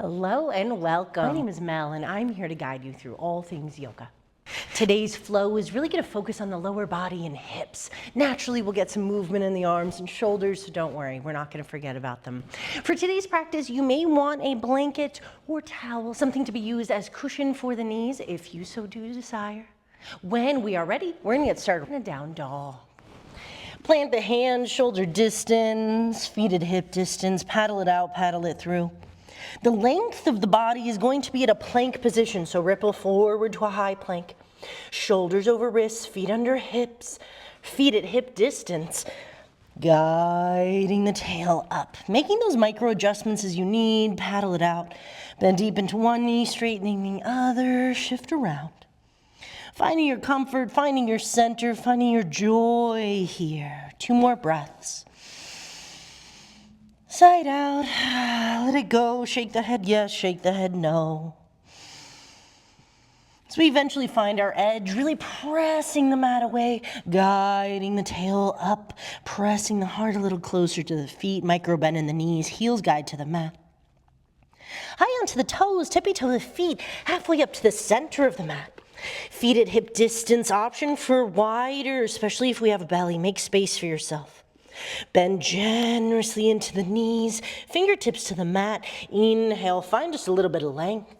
Hello and welcome. My name is Mel and I'm here to guide you through all things yoga. Today's flow is really going to focus on the lower body and hips. Naturally, we'll get some movement in the arms and shoulders, so don't worry, we're not going to forget about them. For today's practice, you may want a blanket or towel, something to be used as cushion for the knees if you so do desire. When we are ready, we're going to get started in a down dog. Plant the hands, shoulder distance, feet at hip distance, paddle it out, paddle it through. The length of the body is going to be at a plank position, so ripple forward to a high plank. Shoulders over wrists, feet under hips, feet at hip distance, guiding the tail up. Making those micro adjustments as you need, paddle it out. Bend deep into one knee, straightening the other, shift around. Finding your comfort, finding your center, finding your joy here. 2 more breaths. Side out, let it go, shake the head yes, shake the head no. So we eventually find our edge, really pressing the mat away, guiding the tail up, pressing the heart a little closer to the feet, micro bend in the knees, heels guide to the mat. High onto the toes, tippy toe the feet, halfway up to the center of the mat. Feet at hip distance, option for wider, especially if we have a belly, make space for yourself. Bend generously into the knees, fingertips to the mat. Inhale, find just a little bit of length.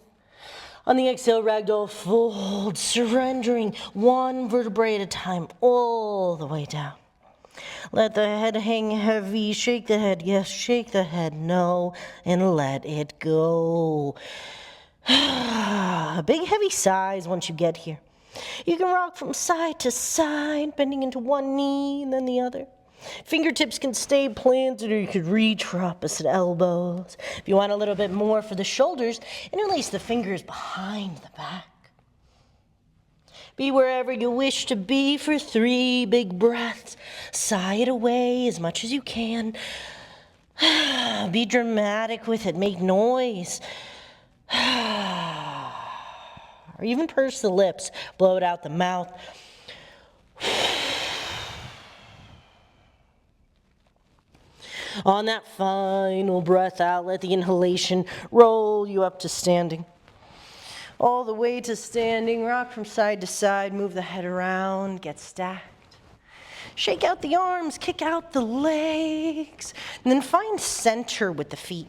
On the exhale, ragdoll fold, surrendering 1 vertebrae at a time, all the way down. Let the head hang heavy, shake the head yes, shake the head no, and let it go. Big heavy sighs once you get here. You can rock from side to side, bending into one knee and then the other. Fingertips can stay planted or you could reach for opposite elbows. If you want a little bit more for the shoulders, interlace the fingers behind the back. Be wherever you wish to be for 3 big breaths. Sigh it away as much as you can. Be dramatic with it, make noise. Or even purse the lips, blow it out the mouth. On that final breath out, let the inhalation roll you up to standing. All the way to standing, rock from side to side, move the head around, get stacked. Shake out the arms, kick out the legs, and then find center with the feet.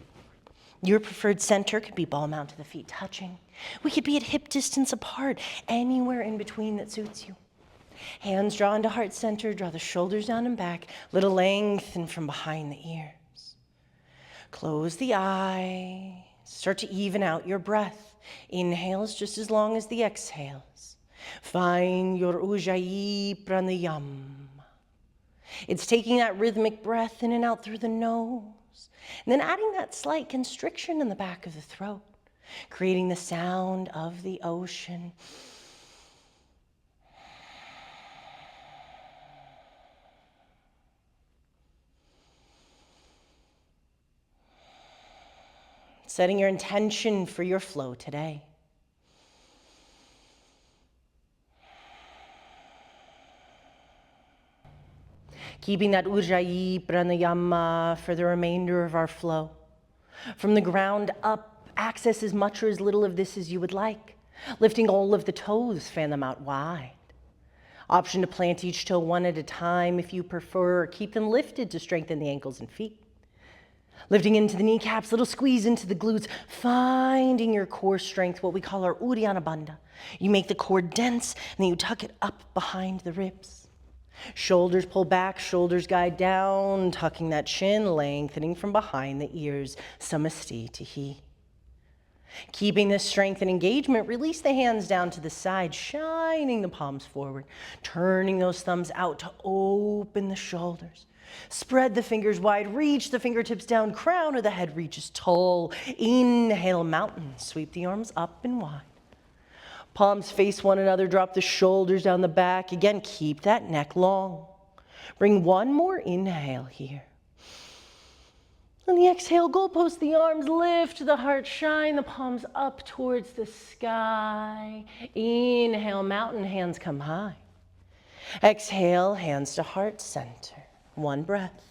Your preferred center could be ball mount to the feet touching. We could be at hip distance apart, anywhere in between that suits you. Hands draw into heart center, draw the shoulders down and back, little lengthen from behind the ears. Close the eyes, start to even out your breath. Inhales just as long as the exhales. Find your Ujjayi pranayama. It's taking that rhythmic breath in and out through the nose, and then adding that slight constriction in the back of the throat, creating the sound of the ocean. Setting your intention for your flow today. Keeping that Ujjayi pranayama for the remainder of our flow. From the ground up, access as much or as little of this as you would like. Lifting all of the toes, fan them out wide. Option to plant each toe 1 at a time if you prefer, or keep them lifted to strengthen the ankles and feet. Lifting into the kneecaps, little squeeze into the glutes, finding your core strength, what we call our Uddiyana Bandha. You make the core dense, and then you tuck it up behind the ribs. Shoulders pull back, shoulders guide down, tucking that chin, lengthening from behind the ears, Samasti Tihi. Keeping this strength and engagement, release the hands down to the side, shining the palms forward, turning those thumbs out to open the shoulders. Spread the fingers wide, reach the fingertips down, crown of the head reaches tall. Inhale, mountain, sweep the arms up and wide. Palms face one another, drop the shoulders down the back. Again, keep that neck long. Bring 1 more inhale here. On the exhale, goalpost the arms, lift the heart, shine the palms up towards the sky. Inhale, mountain, hands come high. Exhale, hands to heart center. 1 breath.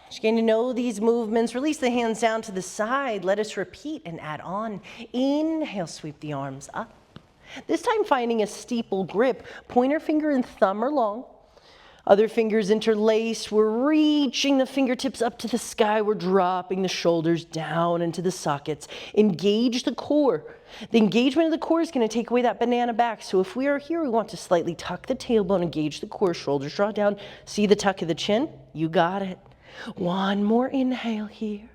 Just getting to know these movements. Release the hands down to the side. Let us repeat and add on. Inhale, sweep the arms up. This time finding a steeple grip. Pointer finger and thumb are long. Other fingers interlaced. We're reaching the fingertips up to the sky. We're dropping the shoulders down into the sockets. Engage the core. The engagement of the core is going to take away that banana back. So if we are here, we want to slightly tuck the tailbone, engage the core, shoulders draw down. See the tuck of the chin? You got it. One more inhale here.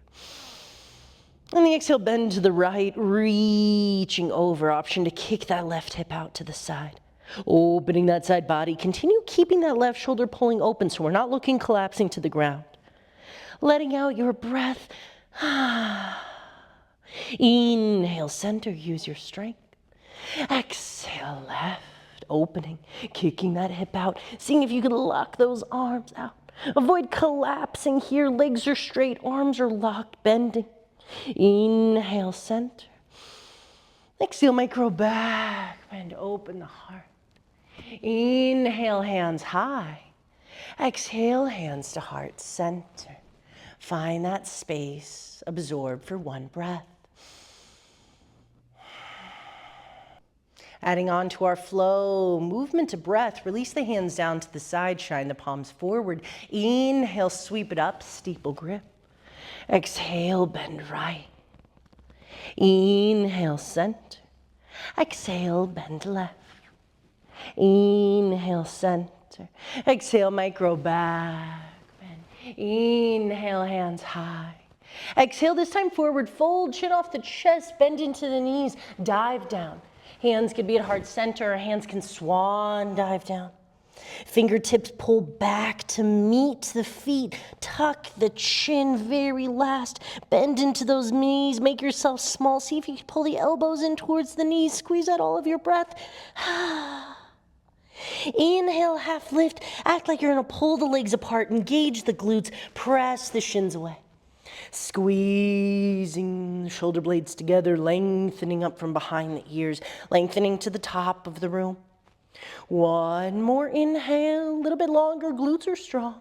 And the exhale, bend to the right, reaching over. Option to kick that left hip out to the side. Opening that side body. Continue keeping that left shoulder pulling open so we're not looking collapsing to the ground. Letting out your breath. Inhale, center, use your strength. Exhale, left, opening, kicking that hip out. Seeing if you can lock those arms out. Avoid collapsing here. Legs are straight, arms are locked, bending. Inhale, center. Exhale, micro back bend, open the heart. Inhale, hands high. Exhale, hands to heart center. Find that space, absorb for one breath. Adding on to our flow, movement to breath, release the hands down to the side, shine the palms forward. Inhale, sweep it up, steeple grip. Exhale, bend right. Inhale, center. Exhale, bend left. Inhale, center. Exhale, micro back bend. Inhale, hands high. Exhale, this time forward fold, chin off the chest, bend into the knees, dive down. Hands could be at heart center, or hands can swan dive down. Fingertips pull back to meet the feet. Tuck the chin very last. Bend into those knees. Make yourself small. See if you can pull the elbows in towards the knees. Squeeze out all of your breath. Inhale, half lift. Act like you're going to pull the legs apart. Engage the glutes. Press the shins away. Squeezing the shoulder blades together, lengthening up from behind the ears, lengthening to the top of the room. One more inhale, a little bit longer, glutes are strong.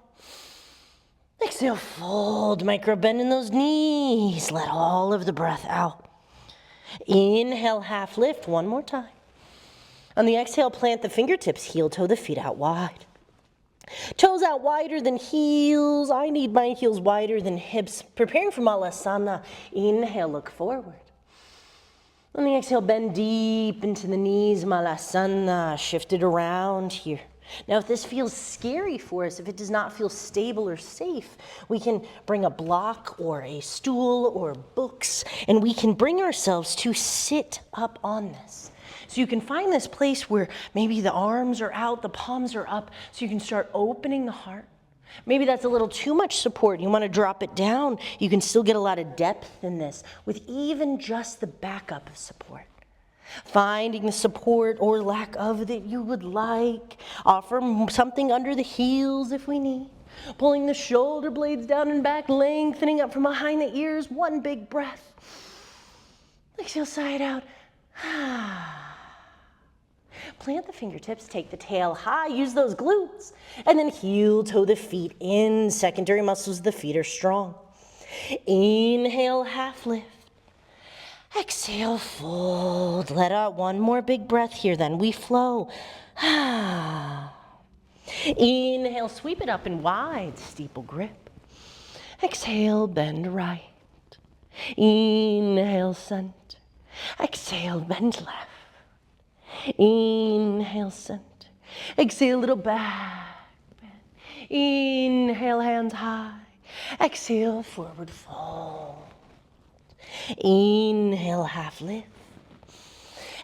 Exhale, fold, micro bend in those knees. Let all of the breath out. Inhale, half lift, one more time. On the exhale, plant the fingertips, heel toe the feet out wide. Toes out wider than heels. I need my heels wider than hips. Preparing for Malasana. Inhale, look forward. On the exhale, bend deep into the knees, Malasana. Shift it around here. Now, if this feels scary for us, if it does not feel stable or safe, we can bring a block or a stool or books, and we can bring ourselves to sit up on this. So you can find this place where maybe the arms are out, the palms are up, so you can start opening the heart. Maybe that's a little too much support. You want to drop it down. You can still get a lot of depth in this with even just the backup of support. Finding the support or lack of that you would like. Offer something under the heels if we need. Pulling the shoulder blades down and back, lengthening up from behind the ears. One big breath. Exhale, side out. Plant the fingertips, take the tail high, use those glutes, and then heel toe the feet in. Secondary muscles of the feet are strong. Inhale, half lift. Exhale, fold. Let out one more big breath here, then we flow. Inhale, sweep it up and wide, steeple grip. Exhale, bend right. Inhale, center. Exhale, bend left. Inhale, center. Exhale, little back bend. Inhale, hands high. Exhale, forward fold. Inhale, half lift.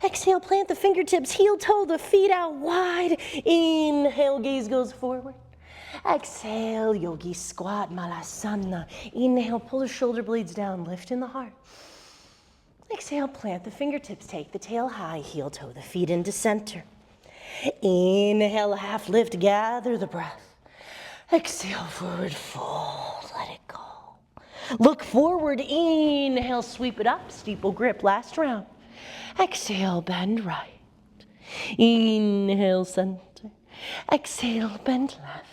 Exhale, plant the fingertips, heel toe the feet out wide. Inhale, gaze goes forward. Exhale, yogi squat, malasana. Inhale, pull the shoulder blades down, lift in the heart. Exhale, plant the fingertips, take the tail high, heel toe the feet into center. Inhale, half lift, gather the breath. Exhale, forward fold, let it go. Look forward, inhale, sweep it up, steeple grip, last round. Exhale, bend right. Inhale, center. Exhale, bend left.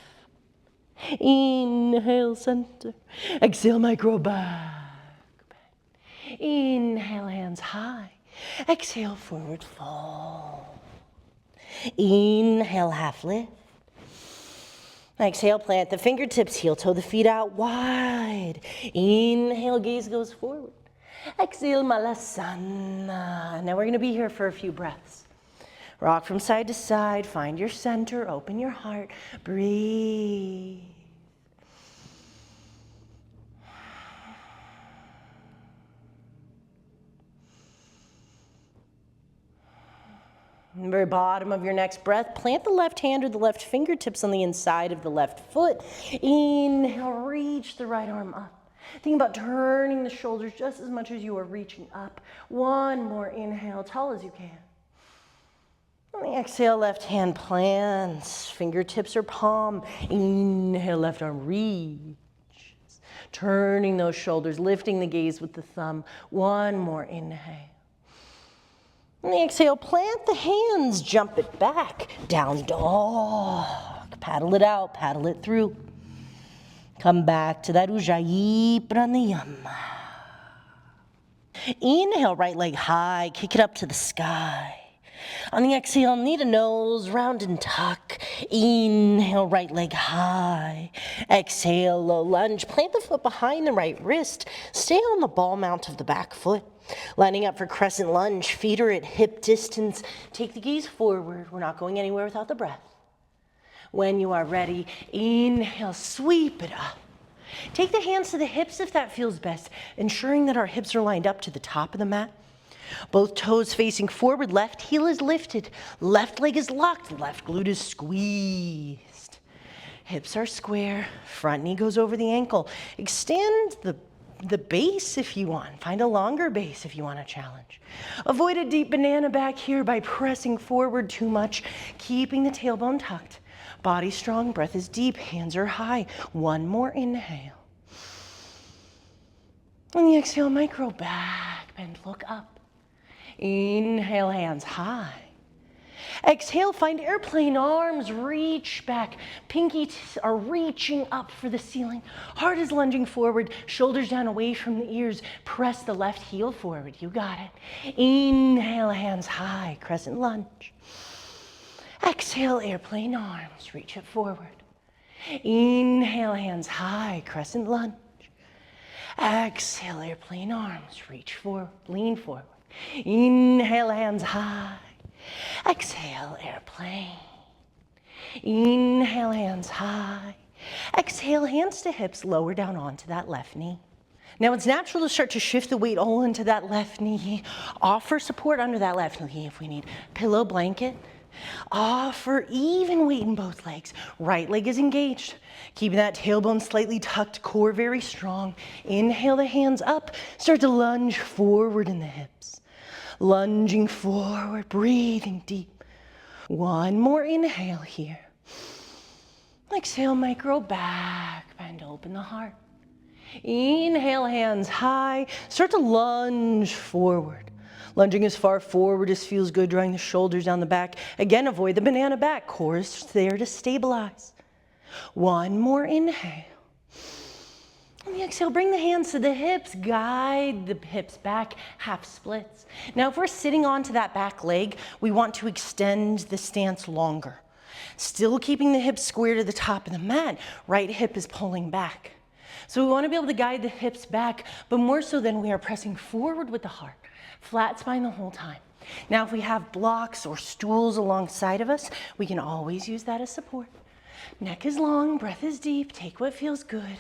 Inhale, center. Exhale, micro back. Inhale, hands high. Exhale, forward fold. Inhale, half lift. Exhale, plant the fingertips, heel toe the feet out wide. Inhale, gaze goes forward. Exhale, malasana. Now we're going to be here for a few breaths. Rock from side to side, find your center, open your heart, breathe. And very bottom of your next breath, plant the left hand or the left fingertips on the inside of the left foot. Inhale, reach the right arm up. Think about turning the shoulders just as much as you are reaching up. One more inhale, tall as you can. On the exhale, left hand plants, fingertips or palm. Inhale, left arm reach. Turning those shoulders, lifting the gaze with the thumb. One more inhale. On the exhale, plant the hands, jump it back, down dog. Paddle it out, paddle it through. Come back to that Ujjayi Pranayama. Inhale, right leg high, kick it up to the sky. On the exhale, knee to nose, round and tuck. Inhale, right leg high. Exhale, low lunge. Plant the foot behind the right wrist. Stay on the ball mount of the back foot. Lining up for crescent lunge, feet are at hip distance. Take the gaze forward. We're not going anywhere without the breath. When you are ready, inhale, sweep it up. Take the hands to the hips if that feels best, ensuring that our hips are lined up to the top of the mat. Both toes facing forward, left heel is lifted, left leg is locked, left glute is squeezed. Hips are square, front knee goes over the ankle. Extend the base if you want. Find a longer base if you want a challenge. Avoid a deep banana back here by pressing forward too much, keeping the tailbone tucked. Body strong, breath is deep, hands are high. One more inhale. On the exhale, micro back bend, look up. Inhale, hands high. Exhale, find airplane arms, reach back. Pinkies are reaching up for the ceiling. Heart is lunging forward, shoulders down away from the ears. Press the left heel forward, you got it. Inhale, hands high, crescent lunge. Exhale, airplane arms, reach it forward. Inhale, hands high, crescent lunge. Exhale, airplane arms, reach forward, lean forward. Inhale, hands high. Exhale, airplane. Inhale, hands high. Exhale, hands to hips, lower down onto that left knee. Now it's natural to start to shift the weight all into that left knee. Offer support under that left knee if we need. Pillow, blanket. Offer even weight in both legs. Right leg is engaged. Keeping that tailbone slightly tucked, core very strong. Inhale the hands up. Start to lunge forward in the hips. Lunging forward, breathing deep. One more inhale here. Exhale, micro back bend, open the heart. Inhale, hands high. Start to lunge forward. Lunging as far forward as feels good, drawing the shoulders down the back. Again, avoid the banana back. Core is there to stabilize. One more inhale. On the exhale, bring the hands to the hips, guide the hips back, half splits. Now, if we're sitting onto that back leg, we want to extend the stance longer. Still keeping the hips square to the top of the mat, right hip is pulling back. So we want to be able to guide the hips back, but more so than we are pressing forward with the heart. Flat spine the whole time. Now, if we have blocks or stools alongside of us, we can always use that as support. Neck is long, breath is deep, take what feels good.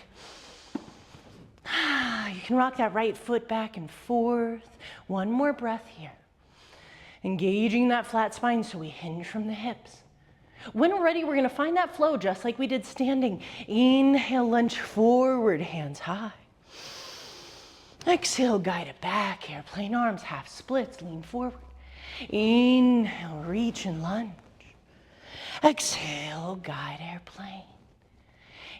You can rock that right foot back and forth. One more breath here. Engaging that flat spine so we hinge from the hips. When we're ready, we're going to find that flow just like we did standing. Inhale, lunge forward, hands high. Exhale, guide it back, airplane arms, half splits, lean forward. Inhale, reach and lunge. Exhale, guide airplane.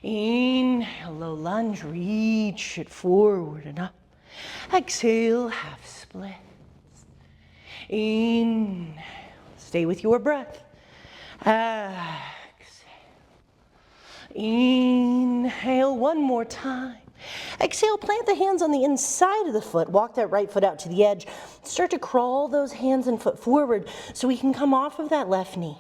Inhale, low lunge, reach it forward and up. Exhale, half splits. Inhale, stay with your breath. Exhale. Inhale one more time. Exhale, plant the hands on the inside of the foot. Walk that right foot out to the edge. Start to crawl those hands and foot forward so we can come off of that left knee.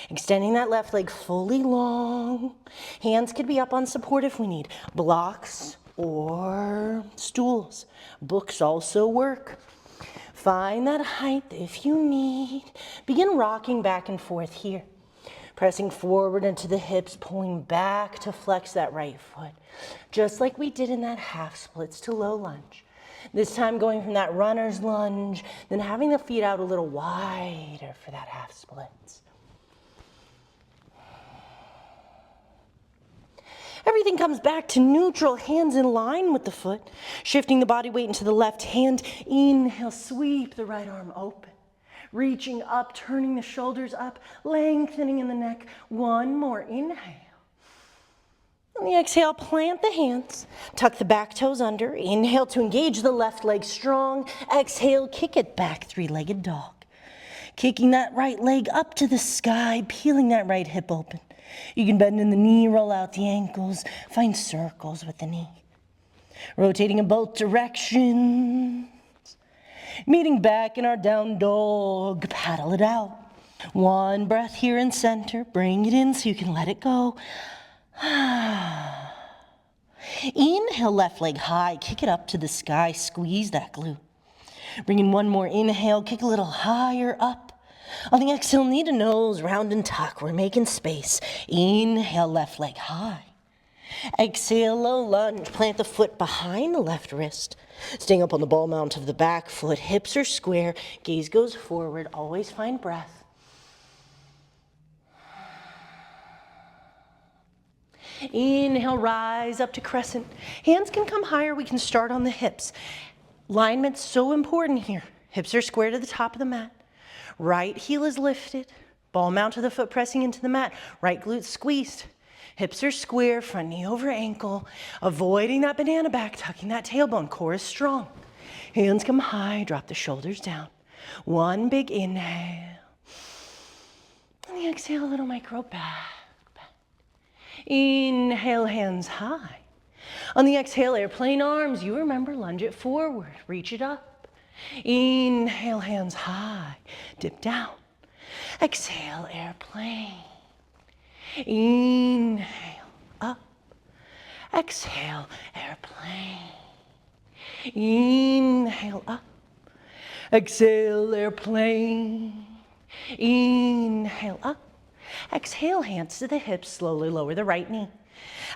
Extending that left leg fully long. Hands could be up on support if we need. Blocks or stools. Books also work. Find that height if you need. Begin rocking back and forth here. Pressing forward into the hips, pulling back to flex that right foot. Just like we did in that half splits to low lunge. This time going from that runner's lunge, then having the feet out a little wider for that half splits. Everything comes back to neutral, hands in line with the foot. Shifting the body weight into the left hand. Inhale, sweep the right arm open. Reaching up, turning the shoulders up, lengthening in the neck. One more, inhale. On the exhale, plant the hands. Tuck the back toes under. Inhale to engage the left leg strong. Exhale, kick it back, three-legged dog. Kicking that right leg up to the sky, peeling that right hip open. You can bend in the knee, roll out the ankles, find circles with the knee. Rotating in both directions. Meeting back in our down dog, paddle it out. One breath here in center, bring it in so you can let it go. Inhale, left leg high, kick it up to the sky, squeeze that glute. Bring in one more inhale, kick a little higher up. On the exhale, knee to nose, round and tuck, we're making space. Inhale, left leg high. Exhale, low lunge, plant the foot behind the left wrist. Staying up on the ball mount of the back foot, hips are square, gaze goes forward, always find breath. Inhale, rise up to crescent. Hands can come higher, we can start on the hips. Alignment's so important here. Hips are square to the top of the mat. Right heel is lifted, ball mount of the foot pressing into the mat, right glute squeezed. Hips are square, front knee over ankle, avoiding that banana back, tucking that tailbone, core is strong. Hands come high, drop the shoulders down. One big inhale. On the exhale, a little micro back. Inhale, hands high. On the exhale, airplane arms, you remember, lunge it forward, reach it up. Inhale, hands high, dip down. Exhale, airplane. Inhale, up. Exhale, airplane. Inhale, up. Exhale, airplane. Inhale, up. Exhale, hands to the hips, slowly lower the right knee.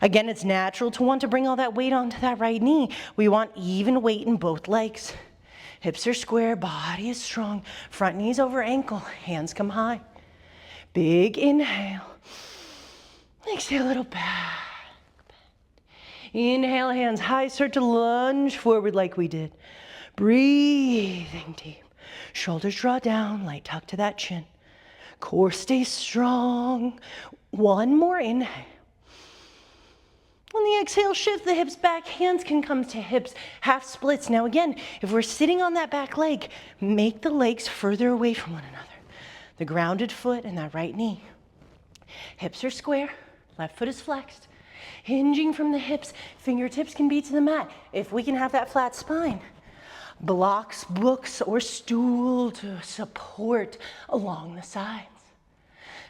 Again, it's natural to want to bring all that weight onto that right knee. We want even weight in both legs. Hips are square, body is strong, front knees over ankle, hands come high. Big inhale. Exhale, a little back. Inhale, hands high, start to lunge forward like we did. Breathing deep. Shoulders draw down, light tuck to that chin. Core stays strong. One more inhale. On the exhale, shift the hips back. Hands can come to hips, half splits. Now again, if we're sitting on that back leg, make the legs further away from one another. The grounded foot and that right knee. Hips are square, left foot is flexed. Hinging from the hips, fingertips can be to the mat. If we can have that flat spine. Blocks, books, or stool to support along the sides.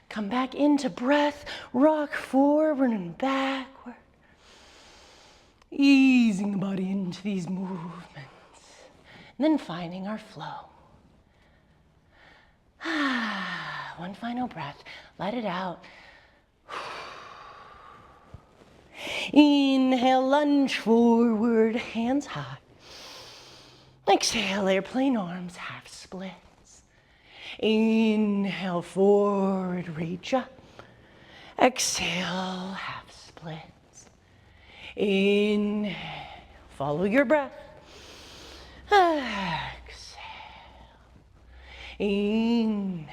Come back into breath, rock forward and backward. Easing the body into these movements. And then finding our flow. One final breath, let it out. Inhale, lunge forward, hands high. Exhale, airplane arms, half splits. Inhale, forward, reach up. Exhale, half splits. Inhale, follow your breath. Exhale. Inhale.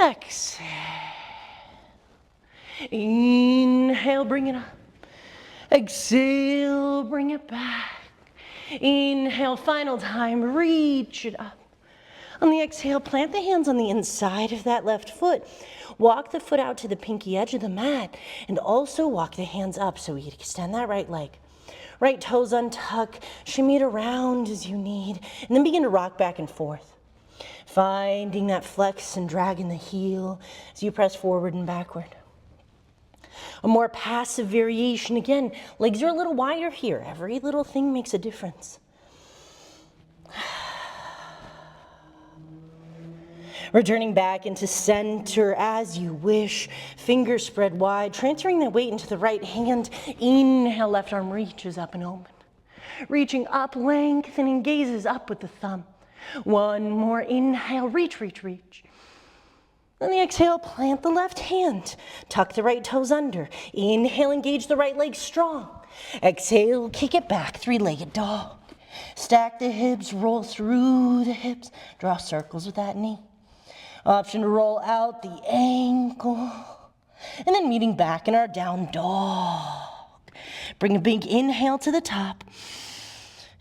Exhale. Inhale, bring it up. Exhale, bring it back. Inhale, final time, reach it up. On the exhale, plant the hands on the inside of that left foot. Walk the foot out to the pinky edge of the mat, and also walk the hands up so we extend that right leg. Right toes untuck, shimmy it around as you need, and then begin to rock back and forth. Finding that flex and drag in the heel as you press forward and backward. A more passive variation, again, legs are a little wider here. Every little thing makes a difference. Returning back into center as you wish, fingers spread wide, transferring that weight into the right hand. Inhale, left arm reaches up and open. Reaching up, lengthening, gazes up with the thumb. One more inhale, reach, reach, reach. On the exhale, plant the left hand. Tuck the right toes under. Inhale, engage the right leg strong. Exhale, kick it back, three-legged dog. Stack the hips, roll through the hips. Draw circles with that knee. Option to roll out the ankle. And then meeting back in our down dog. Bring a big inhale to the top.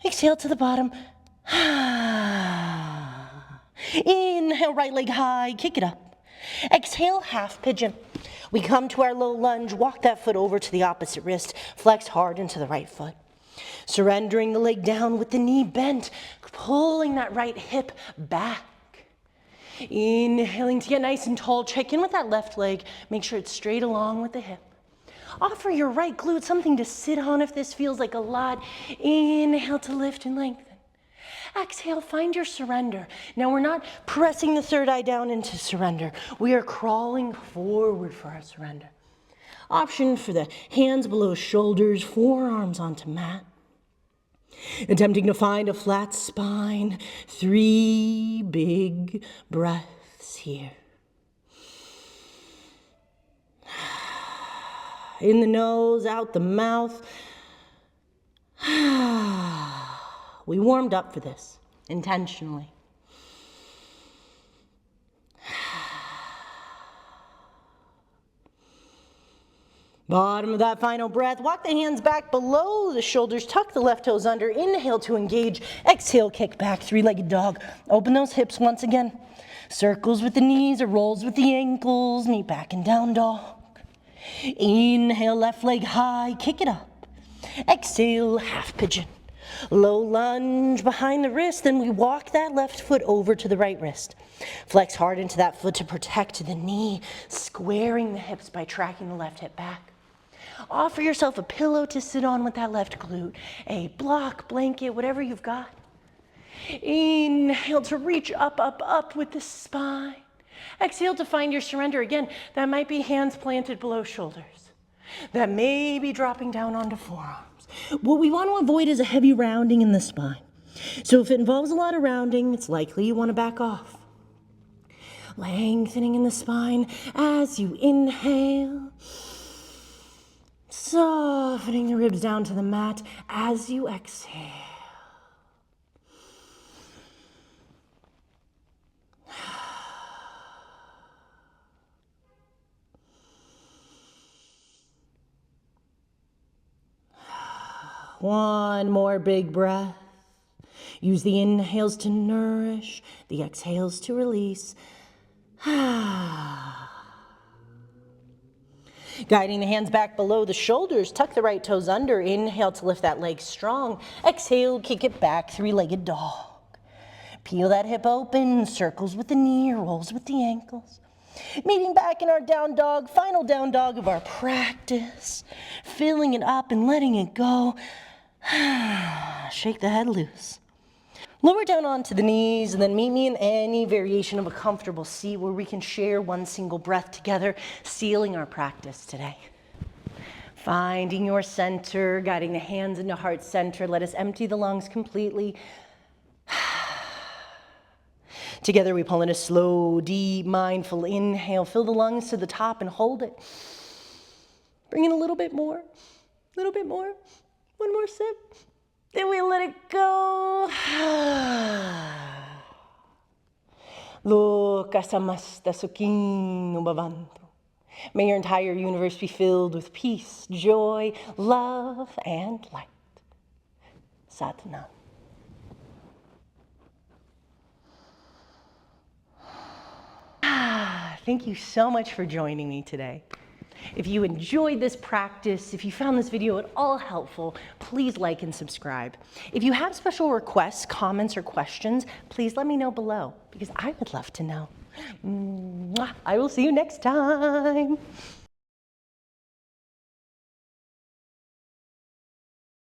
Exhale to the bottom. Inhale, right leg high, kick it up. Exhale, half pigeon. We come to our low lunge, walk that foot over to the opposite wrist, flex hard into the right foot. Surrendering the leg down with the knee bent, pulling that right hip back. Inhaling to get nice and tall, check in with that left leg, make sure it's straight along with the hip. Offer your right glute something to sit on if this feels like a lot. Inhale to lift and lengthen. Exhale, find your surrender. Now we're not pressing the third eye down into surrender. We are crawling forward for our surrender. Option for the hands below shoulders, forearms onto mat. Attempting to find a flat spine. 3 big breaths here. In the nose, out the mouth. We warmed up for this, intentionally. Bottom of that final breath, walk the hands back below the shoulders, tuck the left toes under, inhale to engage, exhale, kick back, three-legged dog. Open those hips once again. Circles with the knees or rolls with the ankles, meet back and down dog. Inhale, left leg high, kick it up. Exhale, half pigeon. Low lunge behind the wrist, then we walk that left foot over to the right wrist. Flex hard into that foot to protect the knee, squaring the hips by tracking the left hip back. Offer yourself a pillow to sit on with that left glute, a block, blanket, whatever you've got. Inhale to reach up, up, up with the spine. Exhale to find your surrender. Again, that might be hands planted below shoulders. That may be dropping down onto forearms. What we want to avoid is a heavy rounding in the spine. So if it involves a lot of rounding, it's likely you want to back off. Lengthening in the spine as you inhale. Softening the ribs down to the mat as you exhale. One more big breath. Use the inhales to nourish, the exhales to release. Guiding the hands back below the shoulders, tuck the right toes under. Inhale to lift that leg strong. Exhale, kick it back, three-legged dog. Peel that hip open, circles with the knee, rolls with the ankles. Meeting back in our down dog, final down dog of our practice. Filling it up and letting it go. Shake the head loose. Lower down onto the knees and then meet me in any variation of a comfortable seat where we can share one single breath together, sealing our practice today. Finding your center, guiding the hands into heart center. Let us empty the lungs completely. Together we pull in a slow, deep, mindful inhale. Fill the lungs to the top and hold it. Bring in a little bit more, one more sip. Then we let it go. Lokasamasta sukhino bhavantu. May your entire universe be filled with peace, joy, love, and light. Satnam. Thank you so much for joining me today. If you enjoyed this practice, if you found this video at all helpful, please like and subscribe. If you have special requests, comments, or questions, please let me know below because I would love to know. Mwah. I will see you next time.